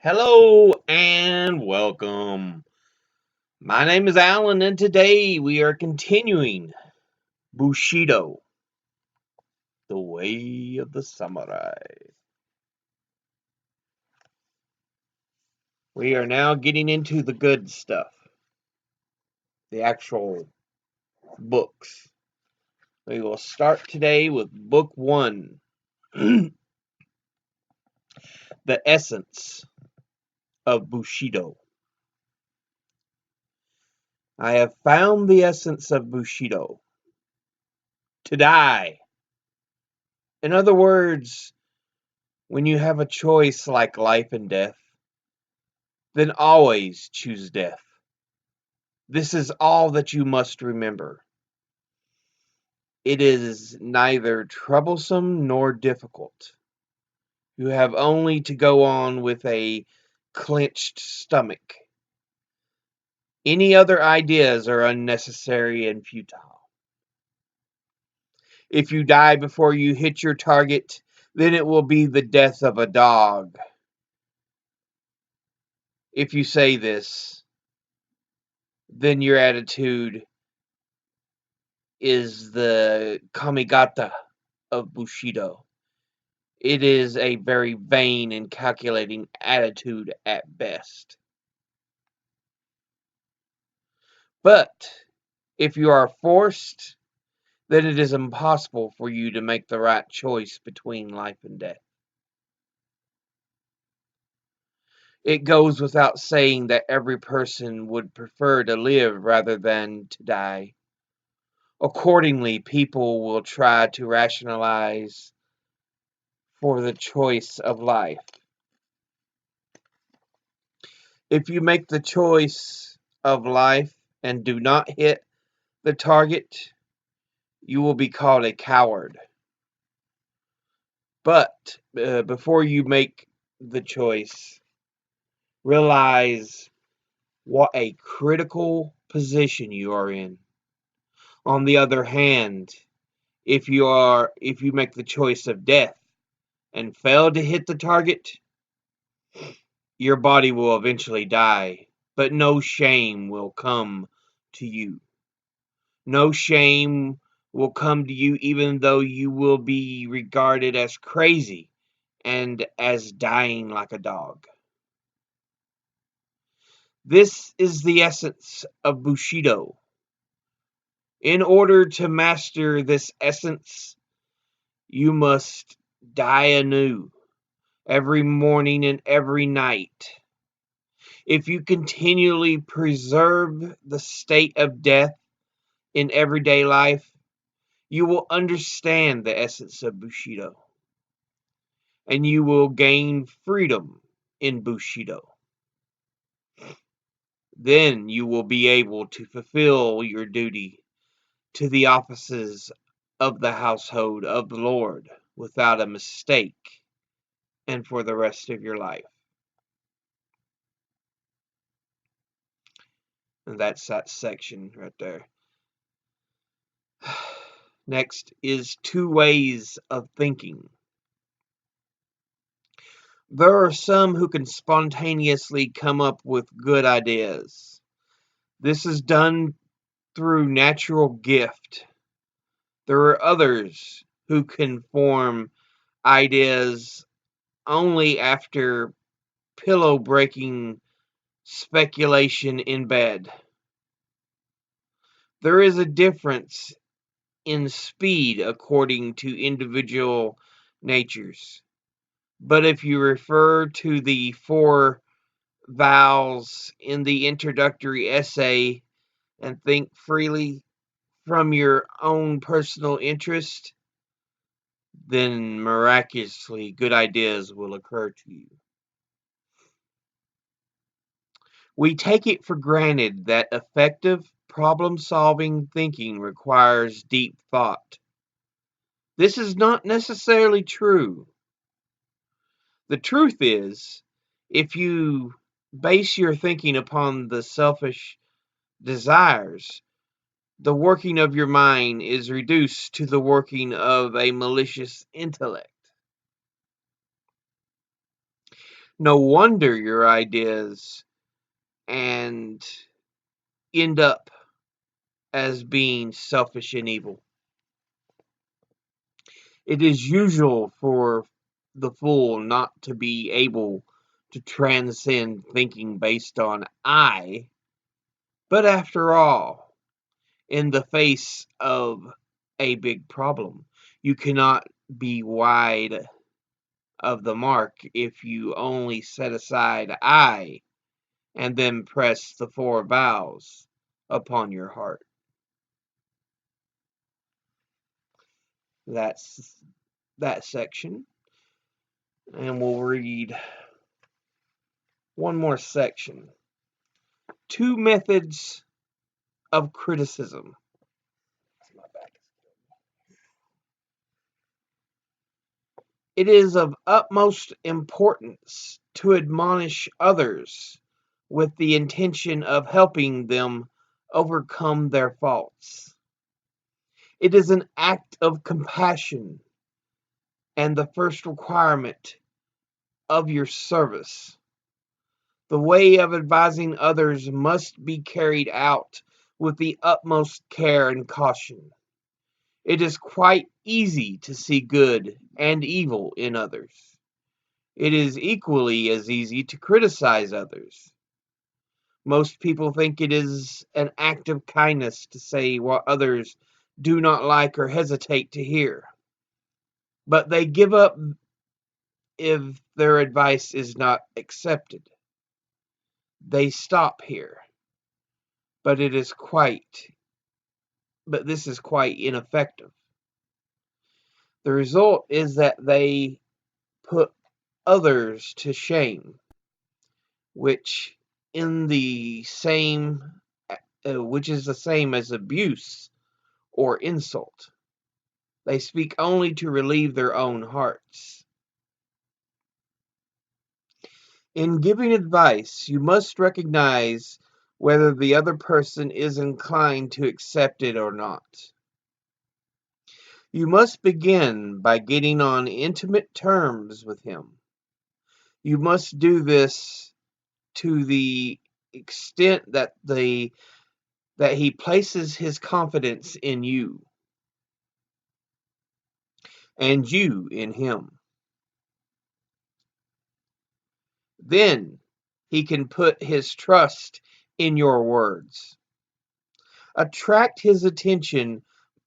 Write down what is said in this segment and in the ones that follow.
Hello and welcome. My name is Alan, and today we are continuing Bushido, the way of the samurai. We are now getting into the good stuff, the actual books. We will start today with book one, The Essence of Bushido. I have found the essence of Bushido to die. In other words, when you have a choice like life and death, then always choose death. This is all that you must remember. It is neither troublesome nor difficult. You have only to go on with a clenched stomach. Any other ideas are unnecessary and futile. If you die before you hit your target, then it will be the death of a dog. If you say this, then your attitude is the kamigata of Bushido. It is a very vain and calculating attitude at best. But if you are forced, then it is impossible for you to make the right choice between life and death. It goes without saying that every person would prefer to live rather than to die. Accordingly, people will try to rationalize for the choice of life. If you make the choice of life and do not hit the target, you will be called a coward. But before you make the choice, realize what a critical position you are in. On the other hand, if you make the choice of death and fail to hit the target, your body will eventually die, but no shame will come to you. No shame will come to you, even though you will be regarded as crazy and as dying like a dog. This is the essence of Bushido. In order to master this essence, you must die anew every morning and every night. If you continually preserve the state of death in everyday life, you will understand the essence of Bushido, and you will gain freedom in Bushido. Then you will be able to fulfill your duty to the offices of the household of the Lord without a mistake and for the rest of your life. And that's that section right there. Next is two ways of thinking. There are some who can spontaneously come up with good ideas. This is done through natural gift. There are others who can form ideas only after pillow breaking speculation in bed. There is a difference in speed according to individual natures. But if you refer to the four vows in the introductory essay and think freely from your own personal interest, then miraculously good ideas will occur to you. We take it for granted that effective problem-solving thinking requires deep thought. This is not necessarily true. The truth is, if you base your thinking upon the selfish desires, the working of your mind is reduced to the working of a malicious intellect. No wonder your ideas and end up as being selfish and evil. It is usual for the fool not to be able to transcend thinking based on I, but after all, in the face of a big problem, you cannot be wide of the mark if you only set aside I and then press the four vows upon your heart. That's that section. And we'll read one more section. Two methods of criticism. It is of utmost importance to admonish others with the intention of helping them overcome their faults. It is an act of compassion and the first requirement of your service. The way of advising others must be carried out with the utmost care and caution. It is quite easy to see good and evil in others. It is equally as easy to criticize others. Most people think it is an act of kindness to say what others do not like or hesitate to hear. But they give up if their advice is not accepted. They stop here. But this is quite ineffective. The result is that they put others to shame, which which is the same as abuse or insult. They speak only to relieve their own hearts. In giving advice, you must recognize whether the other person is inclined to accept it or not. You must begin by getting on intimate terms with him. You must do this to the extent that he places his confidence in you and you in him. Then he can put his trust in your words. Attract his attention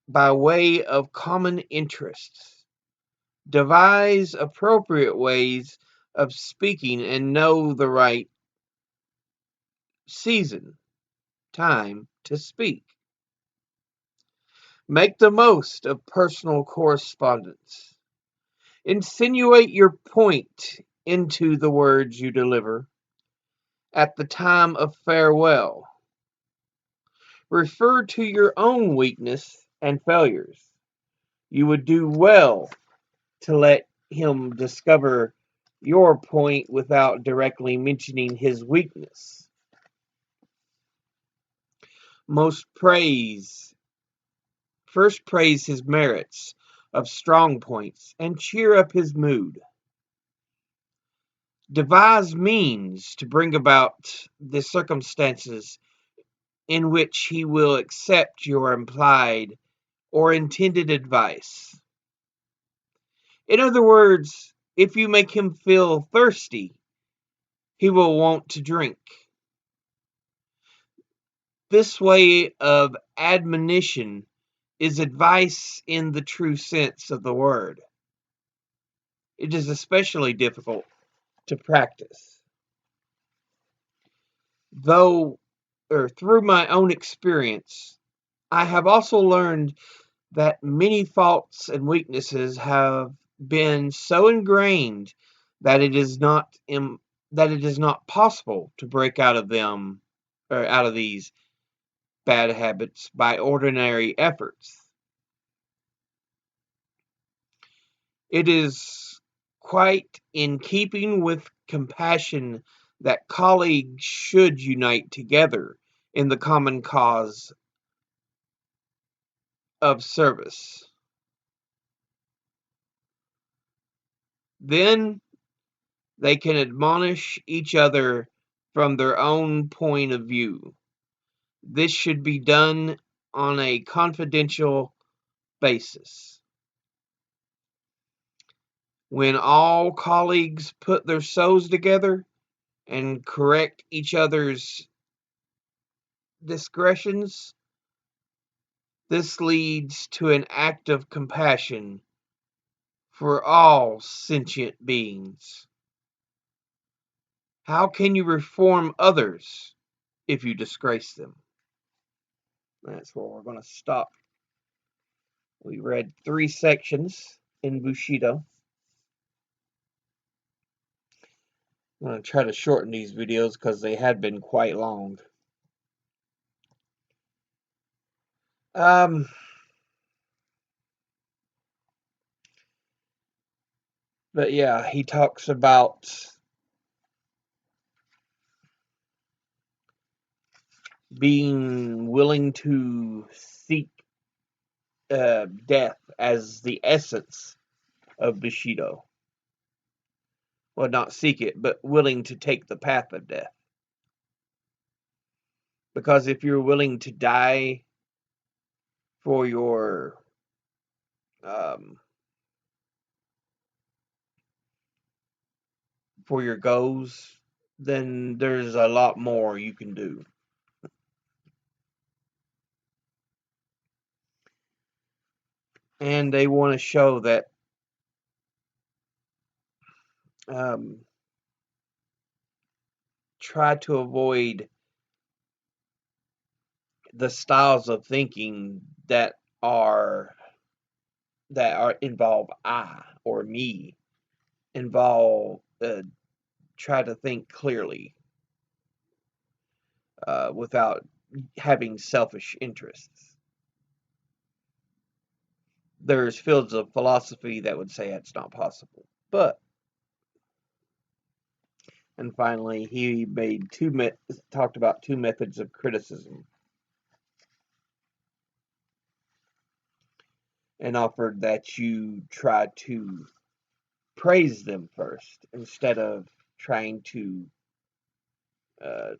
by way of common interests. Devise appropriate ways of speaking and know the right season, time to speak. Make the most of personal correspondence. Insinuate your point into the words you deliver. At the time of farewell, refer to your own weakness and failures. You would do well to let him discover your point without directly mentioning his weakness. Most praise First praise his merits of strong points and cheer up his mood. Devise means to bring about the circumstances in which he will accept your implied or intended advice. In other words, if you make him feel thirsty, he will want to drink. This way of admonition is advice in the true sense of the word. It is especially difficult to practice. Though, or through my own experience, I have also learned that many faults and weaknesses have been so ingrained that that it is not possible to break out of them or out of these bad habits by ordinary efforts. It is quite in keeping with compassion that colleagues should unite together in the common cause of service. Then They can admonish each other from their own point of view. This should be done on a confidential basis. When all colleagues put their souls together and correct each other's digressions, this leads to an act of compassion for all sentient beings. How can you reform others if you disgrace them? That's where we're going to stop. We read 3 sections in Bushido. I'm going to try to shorten these videos because they had been quite long. But yeah, he talks about being willing to seek death as the essence of Bushido. Well, not seek it, but willing to take the path of death. Because if you're willing to die for your um, goals, then there's a lot more you can do. And they want to show that try to avoid the styles of thinking that are involve I or me. Involve try to think clearly without having selfish interests. There's fields of philosophy that would say it's not possible, but and finally he made talked about 2 methods of criticism and offered that you try to praise them first instead of trying to uh,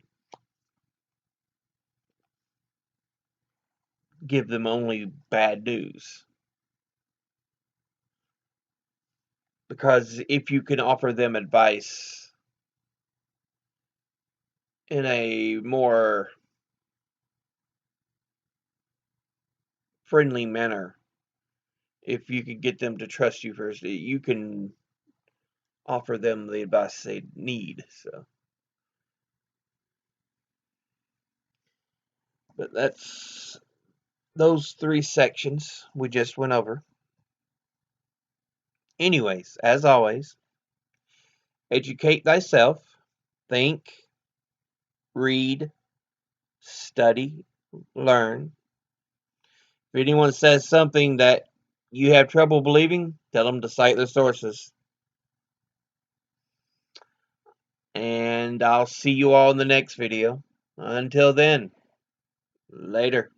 give them only bad news. Because if you can offer them advice in a more friendly manner, if you could get them to trust you first, you can offer them the advice they need. So, but that's those 3 sections we just went over. Anyways, as always, educate thyself, think, read, study, learn. If anyone says something that you have trouble believing, tell them to cite their sources. And I'll see you all in the next video. Until then, later.